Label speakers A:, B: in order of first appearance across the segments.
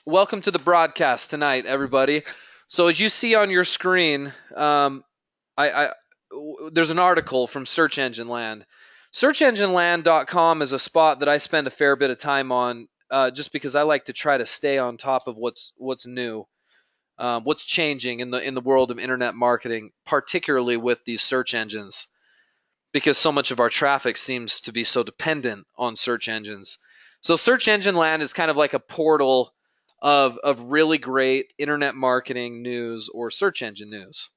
A: Welcome to the broadcast tonight, everybody. So as you see on your screen, I there's an article from Search Engine Land. SearchEngineLand.com is a spot that I spend a fair bit of time on, just because I like to try to stay on top of what's new, what's changing in the world of internet marketing, particularly with these search engines, because so much of our traffic seems to be so dependent on search engines. So Search Engine Land is kind of like a portal of really great internet marketing news or search engine news.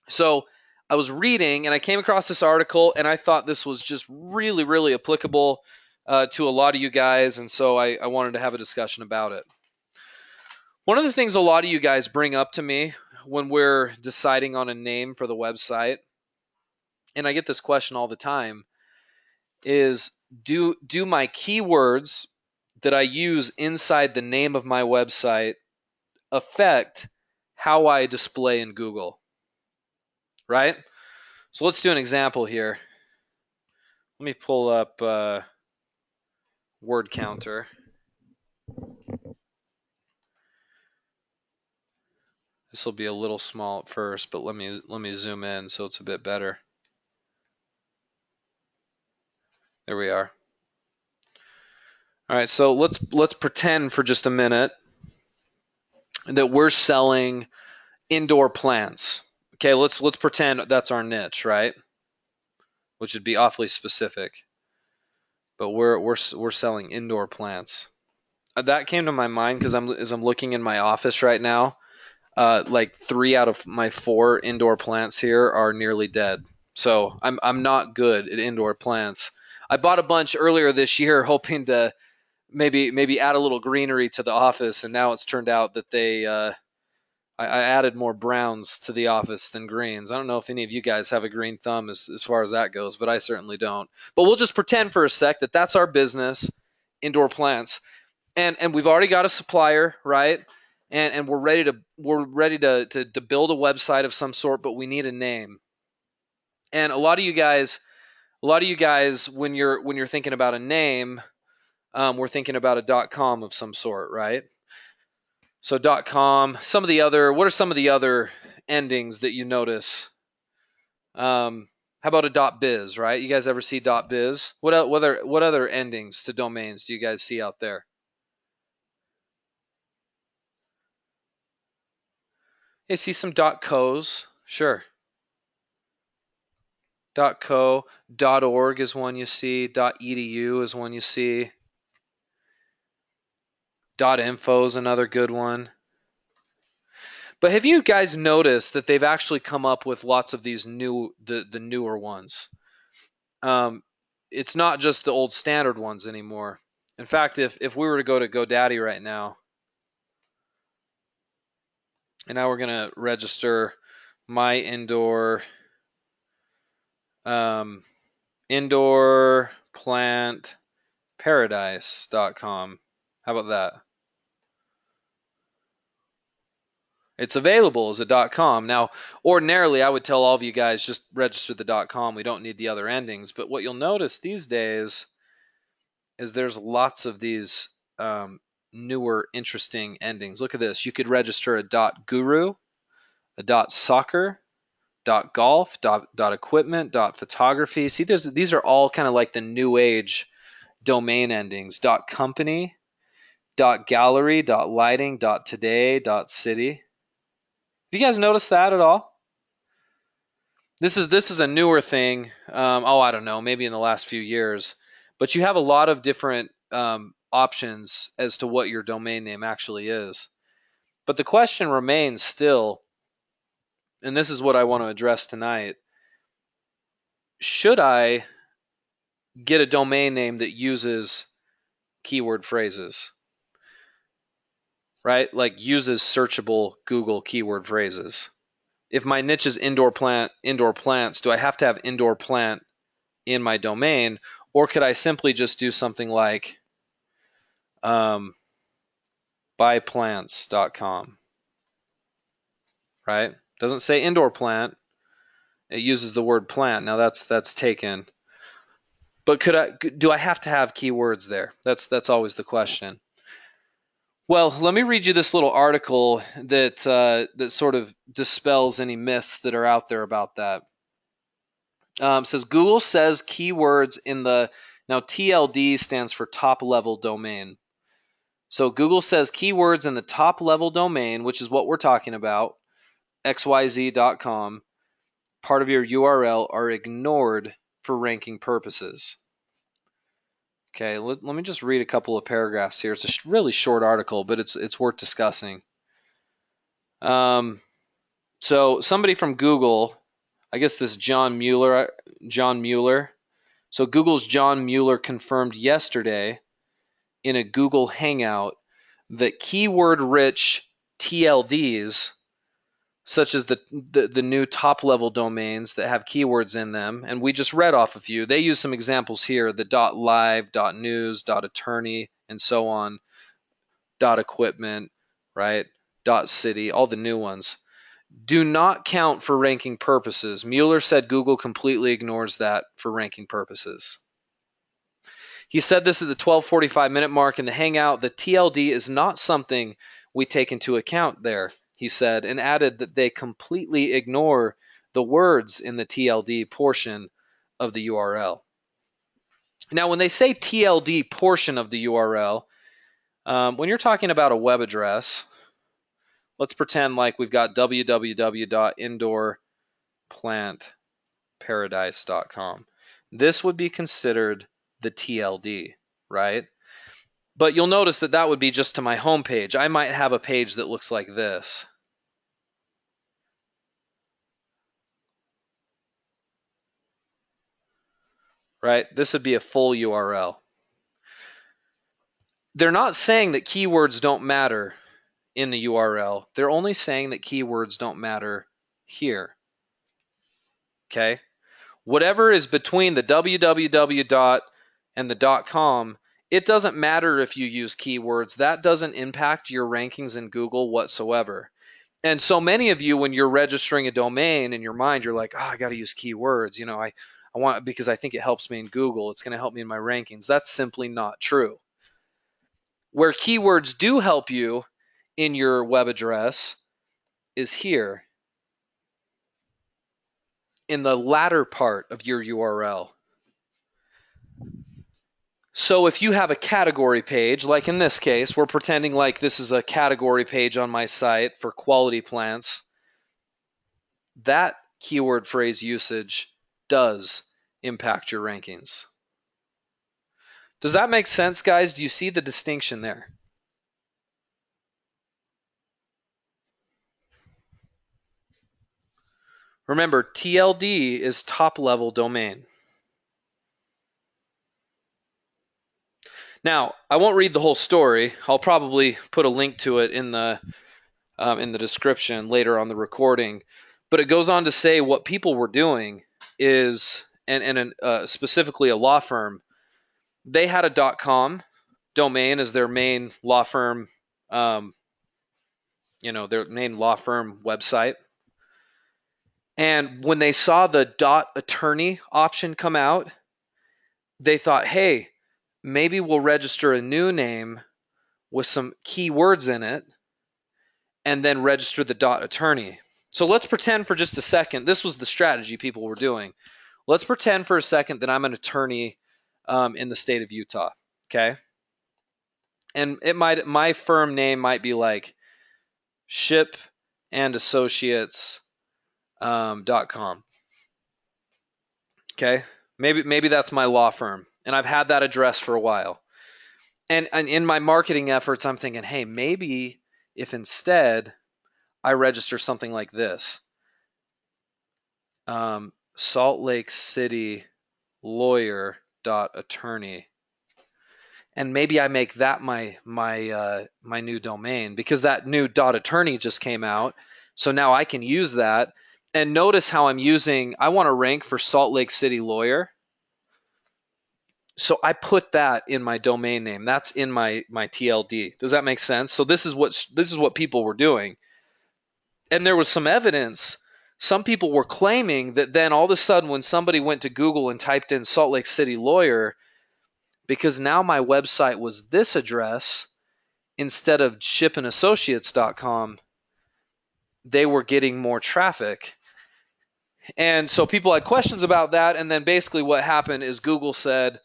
A: So I was reading and I came across this article and I thought this was just really, really applicable to a lot of you guys. And so I wanted to have a discussion about it. One of the things a lot of you guys bring up to me when we're deciding on a name for the website, and I get this question all the time, is do my keywords that I use inside the name of my website affect how I display in Google, right? So let's do an example here. Let me pull up word counter. This will be a little small at first, but let me zoom in so it's a bit better. There we are. All right, so let's pretend for just a minute that we're selling indoor plants. Okay, let's pretend that's our niche, right? Which would be awfully specific. But we're selling indoor plants. That came to my mind because I'm looking in my office right now. Like 3 out of my 4 indoor plants here are nearly dead. So I'm not good at indoor plants. I bought a bunch earlier this year, hoping to maybe add a little greenery to the office, and now it's turned out that I added more browns to the office than greens. I don't know if any of you guys have a green thumb as far as that goes, but I certainly don't. But we'll just pretend for a sec that that's our business, indoor plants, and we've already got a supplier, right? And we're ready to build a website of some sort, but we need a name. And a lot of you guys, when you're thinking about a name, we're thinking about a .com of some sort, right? So .com. What are some of the other endings that you notice? How about a .biz, right? You guys ever see .biz? What other endings to domains do you guys see out there? You see some .cos, sure. .co, .org is one you see. .edu is one you see. .info is another good one. But have you guys noticed that they've actually come up with lots of these the newer ones? Um, it's not just the old standard ones anymore. In fact, if we were to go to GoDaddy right now, and now we're gonna register my um, indoor plant paradise.com. How about that? It's available as a .com. Now, ordinarily, I would tell all of you guys just register the .com. We don't need the other endings. But what you'll notice these days is there's lots of these newer, interesting endings. Look at this. You could register a .guru, a .soccer, .golf, .equipment, .photography. See, these are all kind of like the new age domain endings. .company, .gallery, .lighting, .today, .city. Have you guys noticed that at all? This is a newer thing. I don't know, maybe in the last few years, but you have a lot of different options as to what your domain name actually is. But the question remains still, and this is what I want to address tonight. Should I get a domain name that uses keyword phrases, right? Like uses searchable Google keyword phrases. If my niche is indoor plants, do I have to have indoor plant in my domain, or could I simply just do something like buyplants.com, right? Doesn't say indoor plant. It uses the word plant. Now that's taken. But do I have to have keywords there? That's always the question. Well, let me read you this little article that sort of dispels any myths that are out there about that. Says Google says keywords in the now TLD stands for top level domain. So Google says keywords in the top level domain, which is what we're talking about, xyz.com, part of your URL, are ignored for ranking purposes. Okay, let me just read a couple of paragraphs here. It's a really short article, but it's worth discussing. So somebody from Google, I guess this John Mueller. So Google's John Mueller confirmed yesterday in a Google Hangout that keyword-rich TLDs, such as the new top-level domains that have keywords in them, and we just read off a few. They use some examples here: the .live, .news, .attorney, and so on. .equipment, right? .city, all the new ones. Do not count for ranking purposes. Mueller said Google completely ignores that for ranking purposes. He said this at the 12:45-minute mark in the Hangout. The TLD is not something we take into account there, he said, and added that they completely ignore the words in the TLD portion of the URL. Now, when they say TLD portion of the URL, when you're talking about a web address, let's pretend like we've got www.indoorplantparadise.com. This would be considered the TLD, right? But you'll notice that that would be just to my home page. I might have a page that looks like this. Right? This would be a full URL. They're not saying that keywords don't matter in the URL. They're only saying that keywords don't matter here. Okay? Whatever is between the www and the .com, it doesn't matter if you use keywords. That doesn't impact your rankings in Google whatsoever. And so many of you, when you're registering a domain in your mind, you're like, oh, I got to use keywords. You know, I want, because I think it helps me in Google. It's going to help me in my rankings. That's simply not true. Where keywords do help you in your web address is here in the latter part of your URL. So if you have a category page, like in this case, we're pretending like this is a category page on my site for quality plants, that keyword phrase usage does impact your rankings. Does that make sense, guys? Do you see the distinction there? Remember, TLD is top-level domain. Now, I won't read the whole story. I'll probably put a link to it in the description later on the recording. But it goes on to say what people were doing is, and specifically a law firm, they had a .com domain as their main law firm, their main law firm website. And when they saw the .attorney option come out, they thought, hey, maybe we'll register a new name with some keywords in it and then register the .attorney. So let's pretend for just a second, this was the strategy people were doing. Let's pretend for a second that I'm an attorney in the state of Utah, okay? And my firm name might be like shipandassociates.com. Okay? Maybe that's my law firm, and I've had that address for a while. And in my marketing efforts, I'm thinking, hey, maybe if instead I register something like this, Salt Lake City lawyer.attorney, and maybe I make that my new domain because that new .attorney just came out, so now I can use that. And notice how I'm using, I want to rank for Salt Lake City lawyer. So I put that in my domain name. That's in my TLD. Does that make sense? So this is what people were doing. And there was some evidence. Some people were claiming that then all of a sudden when somebody went to Google and typed in Salt Lake City lawyer, because now my website was this address instead of shipandassociates.com, they were getting more traffic. And so people had questions about that. And then basically what happened is Google said,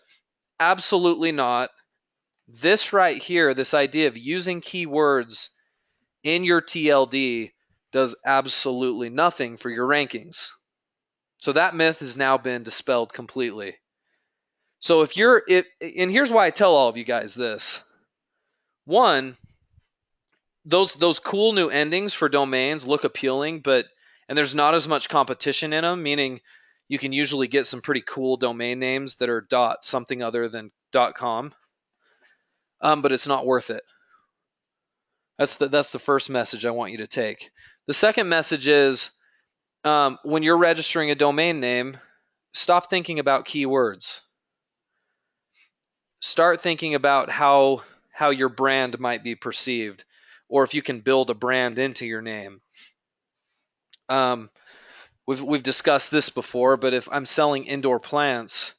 A: absolutely not. This right here, this idea of using keywords in your TLD does absolutely nothing for your rankings. So that myth has now been dispelled completely. So if you're it, and here's why I tell all of you guys this. One, those cool new endings for domains look appealing, and there's not as much competition in them, meaning you can usually get some pretty cool domain names that are dot something other than .com, but it's not worth it. That's the first message I want you to take. The second message is when you're registering a domain name, stop thinking about keywords. Start thinking about how your brand might be perceived, or if you can build a brand into your name. We've discussed this before, but if I'm selling indoor plants,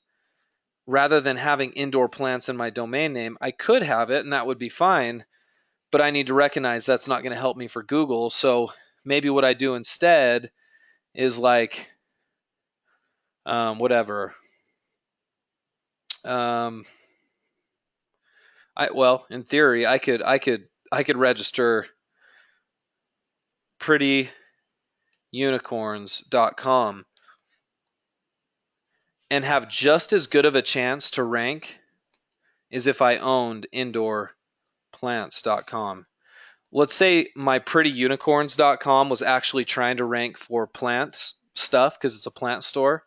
A: rather than having indoor plants in my domain name, I could have it and that would be fine, but I need to recognize that's not going to help me for Google. So maybe what I do instead is like whatever. In theory, I could register prettyunicorns.com and have just as good of a chance to rank as if I owned indoorplants.com. Let's say my prettyunicorns.com was actually trying to rank for plants stuff because it's a plant store.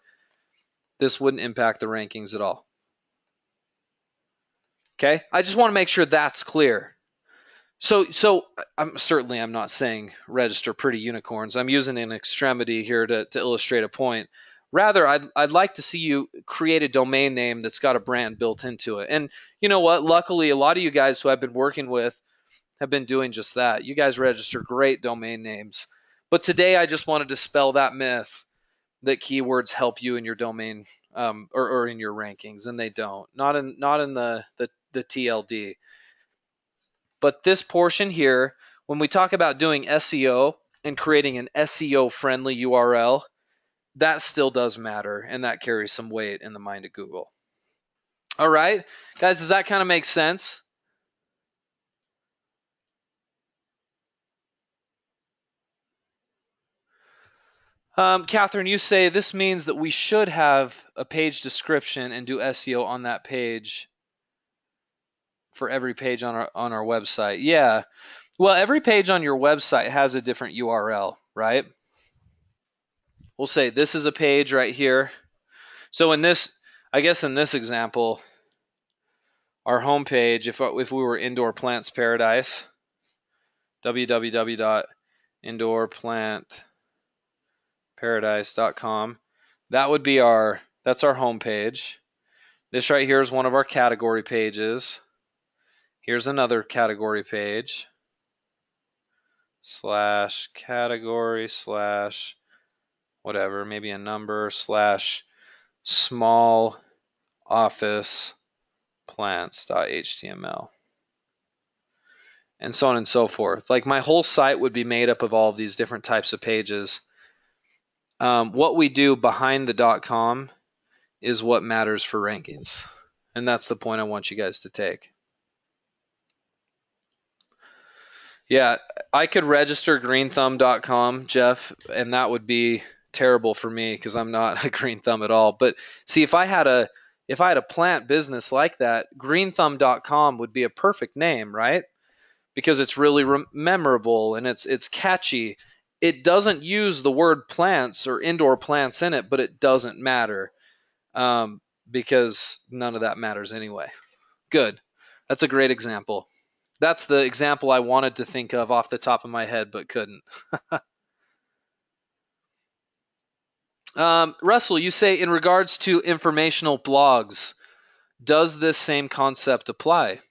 A: This wouldn't impact the rankings at all. Okay, I just want to make sure that's clear. So I'm not saying register pretty unicorns. I'm using an extremity here to illustrate a point. Rather, I'd like to see you create a domain name that's got a brand built into it. And you know what? Luckily, a lot of you guys who I've been working with have been doing just that. You guys register great domain names. But today I just want to dispel that myth that keywords help you in your domain or in your rankings, and they don't. Not in the TLD. But this portion here, when we talk about doing SEO and creating an SEO friendly URL, that still does matter, and that carries some weight in the mind of Google. All right, guys, does that kind of make sense? Catherine, you say this means that we should have a page description and do SEO on that page for every page on our website. Yeah. Well, every page on your website has a different URL, right? We'll say this is a page right here. So in this example, our homepage, if we were Indoor Plants Paradise, www.indoorplantparadise.com, that's our homepage. This right here is one of our category pages. Here's another category page, /category/ whatever, maybe a number / small office plants.html, and so on and so forth. Like my whole site would be made up of all of these different types of pages. What we do behind the .com is what matters for rankings, and that's the point I want you guys to take. Yeah, I could register greenthumb.com, Jeff, and that would be terrible for me because I'm not a green thumb at all. But see, if I had a plant business like that, greenthumb.com would be a perfect name, right? Because it's really memorable and it's catchy. It doesn't use the word plants or indoor plants in it, but it doesn't matter because none of that matters anyway. Good. That's a great example. That's the example I wanted to think of off the top of my head, but couldn't. Russell, you say in regards to informational blogs, does this same concept apply?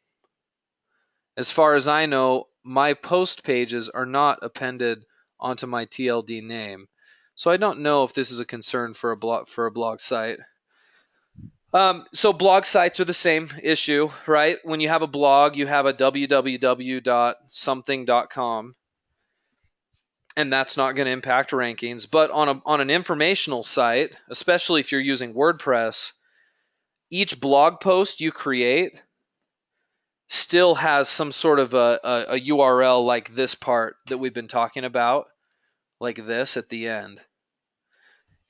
A: As far as I know, my post pages are not appended onto my TLD name, so I don't know if this is a concern for a blog site. So blog sites are the same issue, right? When you have a blog, you have a www.something.com, and that's not going to impact rankings. But on an informational site, especially if you're using WordPress, each blog post you create still has some sort of a URL like this part that we've been talking about, like this at the end.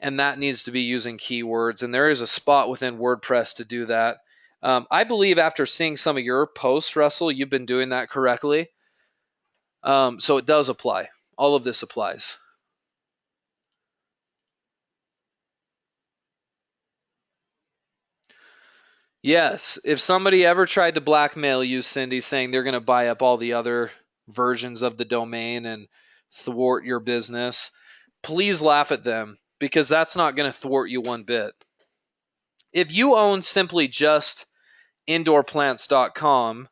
A: And that needs to be using keywords. And there is a spot within WordPress to do that. I believe after seeing some of your posts, Russell, you've been doing that correctly. So it does apply. All of this applies. Yes, if somebody ever tried to blackmail you, Cindy, saying they're going to buy up all the other versions of the domain and thwart your business, please laugh at them, because that's not going to thwart you one bit. If you own simply just indoorplants.com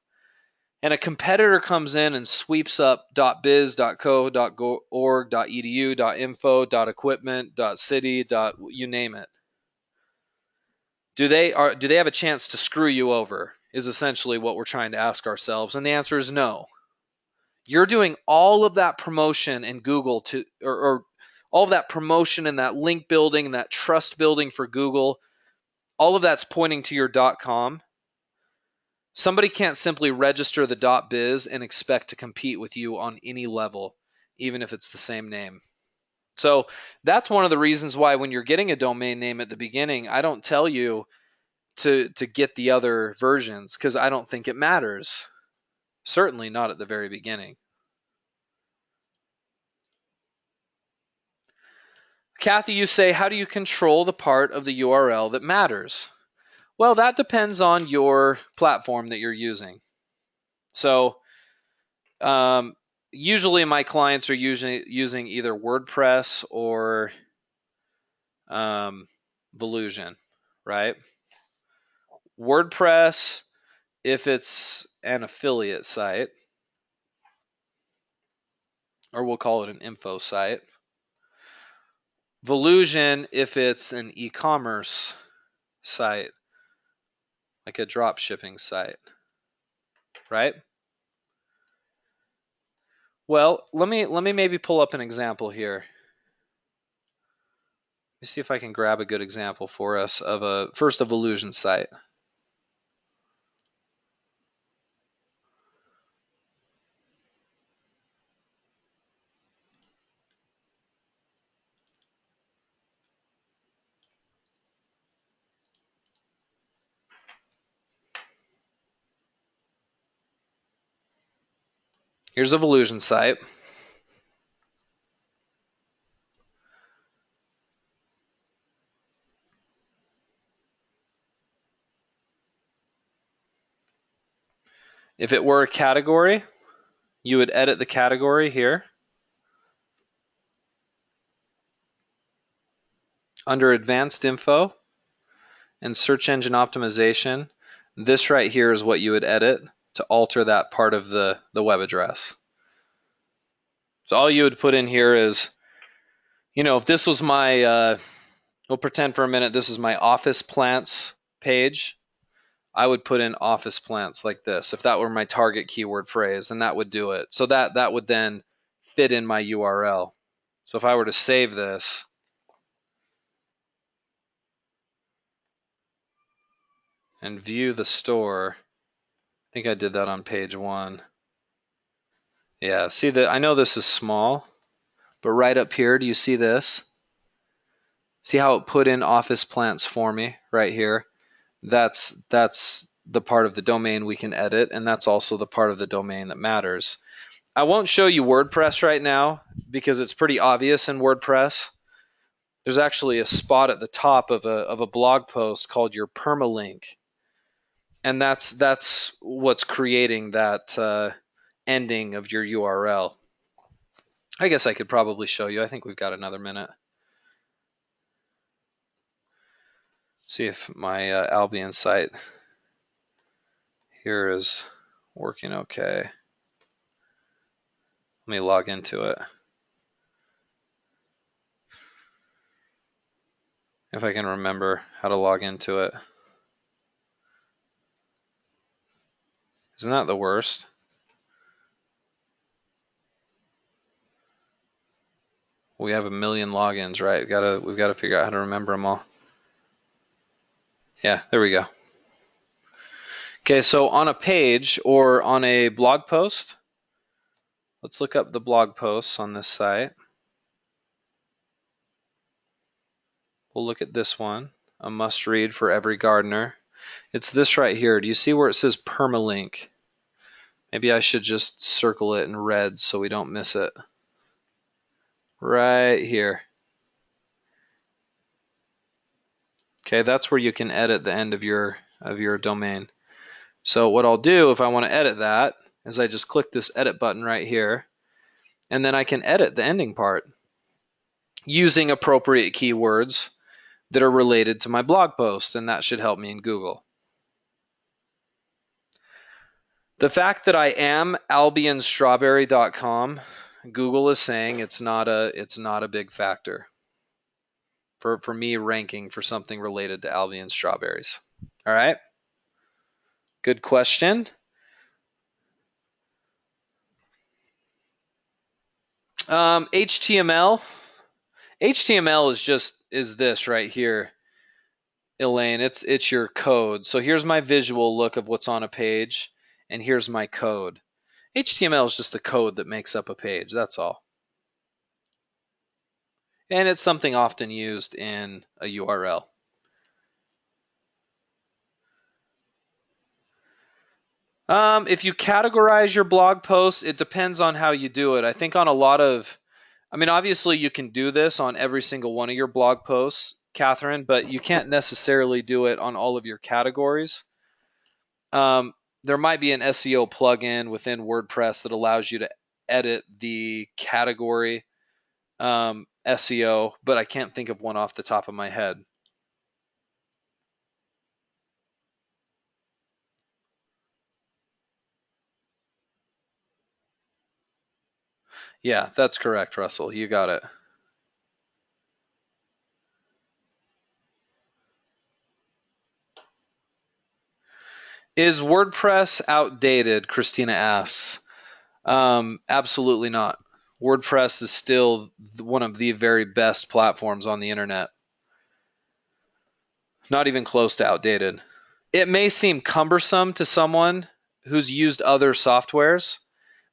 A: and a competitor comes in and sweeps up .biz, .co, .org, .edu, .info, .equipment, .city, you name it, do they have a chance to screw you over, is essentially what we're trying to ask ourselves. And the answer is no. You're doing all of that promotion in Google or all of that promotion and that link building and that trust building for Google. All of that's pointing to your .com. Somebody can't simply register the .biz and expect to compete with you on any level, even if it's the same name. So that's one of the reasons why when you're getting a domain name at the beginning, I don't tell you to get the other versions, because I don't think it matters. Certainly not at the very beginning. Kathy, you say, how do you control the part of the URL that matters? Well, that depends on your platform that you're using. So usually my clients are using either WordPress or Volusion, right? WordPress, if it's an affiliate site, or we'll call it an info site. Volusion, if it's an e-commerce site, like a drop shipping site, right? Well, let me maybe pull up an example here. Let me see if I can grab a good example for us of a Volusion site. Here's a Volusion site. If it were a category, you would edit the category here. Under Advanced Info and Search Engine Optimization, this right here is what you would edit to alter that part of the web address. So all you would put in here is, if this was my, we'll pretend for a minute this is my office plants page, I would put in office plants like this, if that were my target keyword phrase, and that would do it. So that would then fit in my URL. So if I were to save this, and view the store, I think I did that on page 1. Yeah, see that, I know this is small, but right up here, do you see this? See how it put in office plants for me right here? That's the part of the domain we can edit, and that's also the part of the domain that matters. I won't show you WordPress right now because it's pretty obvious in WordPress. There's actually a spot at the top of a blog post called your permalink, and that's what's creating that ending of your URL. I guess I could probably show you. I think we've got another minute. See if my Albion site here is working okay. Let me log into it. If I can remember how to log into it. Isn't that the worst? We have 1 million logins, right? We've got to figure out how to remember them all. Yeah, there we go. Okay, so on a page or on a blog post, let's look up the blog posts on this site. We'll look at this one, a must read for every gardener. It's this right here. Do you see where it says permalink? Maybe I should just circle it in red so we don't miss it. Right here. Okay, that's where you can edit the end of your domain. So what I'll do if I want to edit that is I just click this edit button right here, and then I can edit the ending part using appropriate keywords that are related to my blog post, and that should help me in Google. The fact that I am albionstrawberry.com, Google is saying it's not a big factor for me ranking for something related to Albion strawberries. All right. Good question. HTML. HTML is this right here, Elaine. It's your code. So here's my visual look of what's on a page, and here's my code. HTML is just the code that makes up a page. That's all. And it's something often used in a URL. If you categorize your blog posts, it depends on how you do it. I think on a lot of, obviously you can do this on every single one of your blog posts, Catherine, but you can't necessarily do it on all of your categories. There might be an SEO plugin within WordPress that allows you to edit the category SEO, but I can't think of one off the top of my head. Yeah, that's correct, Russell. You got it. Is WordPress outdated? Christina asks. Absolutely not. WordPress is still one of the very best platforms on the internet. Not even close to outdated. It may seem cumbersome to someone who's used other softwares,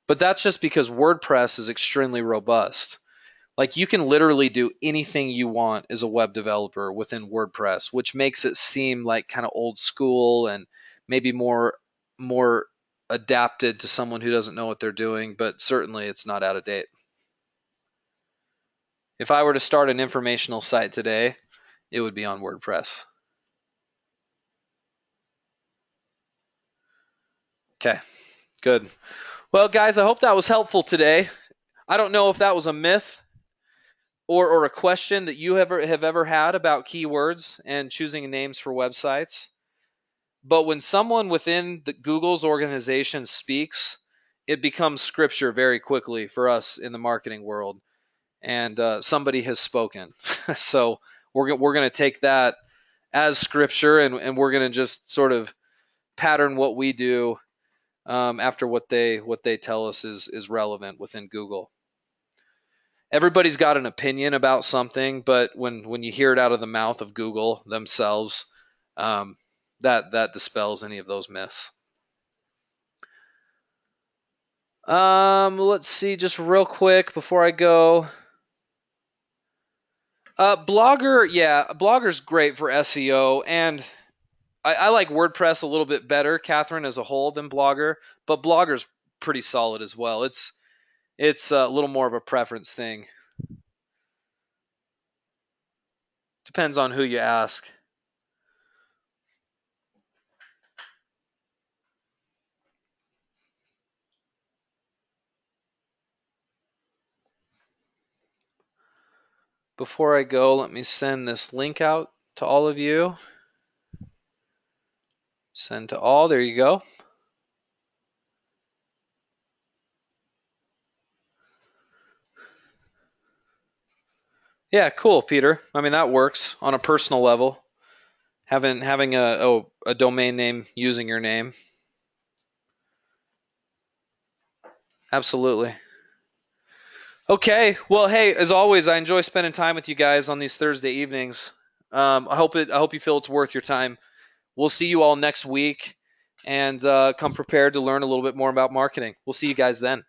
A: but that's just because WordPress is extremely robust. Like you can literally do anything you want as a web developer within WordPress, which makes it seem like kind of old school and maybe more adapted to someone who doesn't know what they're doing, but certainly it's not out of date. If I were to start an informational site today, it would be on WordPress. Okay, good. Well, guys, I hope that was helpful today. I don't know if that was a myth or a question that you have ever had about keywords and choosing names for websites. But when someone within Google's organization speaks, it becomes scripture very quickly for us in the marketing world. And somebody has spoken. So we're going to take that as scripture, and we're going to just sort of pattern what we do after what they tell us is relevant within Google. Everybody's got an opinion about something, but when you hear it out of the mouth of Google themselves, that dispels any of those myths. Let's see, just real quick before I go. Blogger, yeah, Blogger's great for SEO, and I like WordPress a little bit better, Catherine, as a whole than Blogger, but Blogger's pretty solid as well. It's a little more of a preference thing. Depends on who you ask. Before I go, let me send this link out to all of you. Send to all. There you go. Yeah, cool, Peter. That works on a personal level. Having a domain name using your name. Absolutely. Okay. Well, hey, as always, I enjoy spending time with you guys on these Thursday evenings. I hope you feel it's worth your time. We'll see you all next week, and come prepared to learn a little bit more about marketing. We'll see you guys then.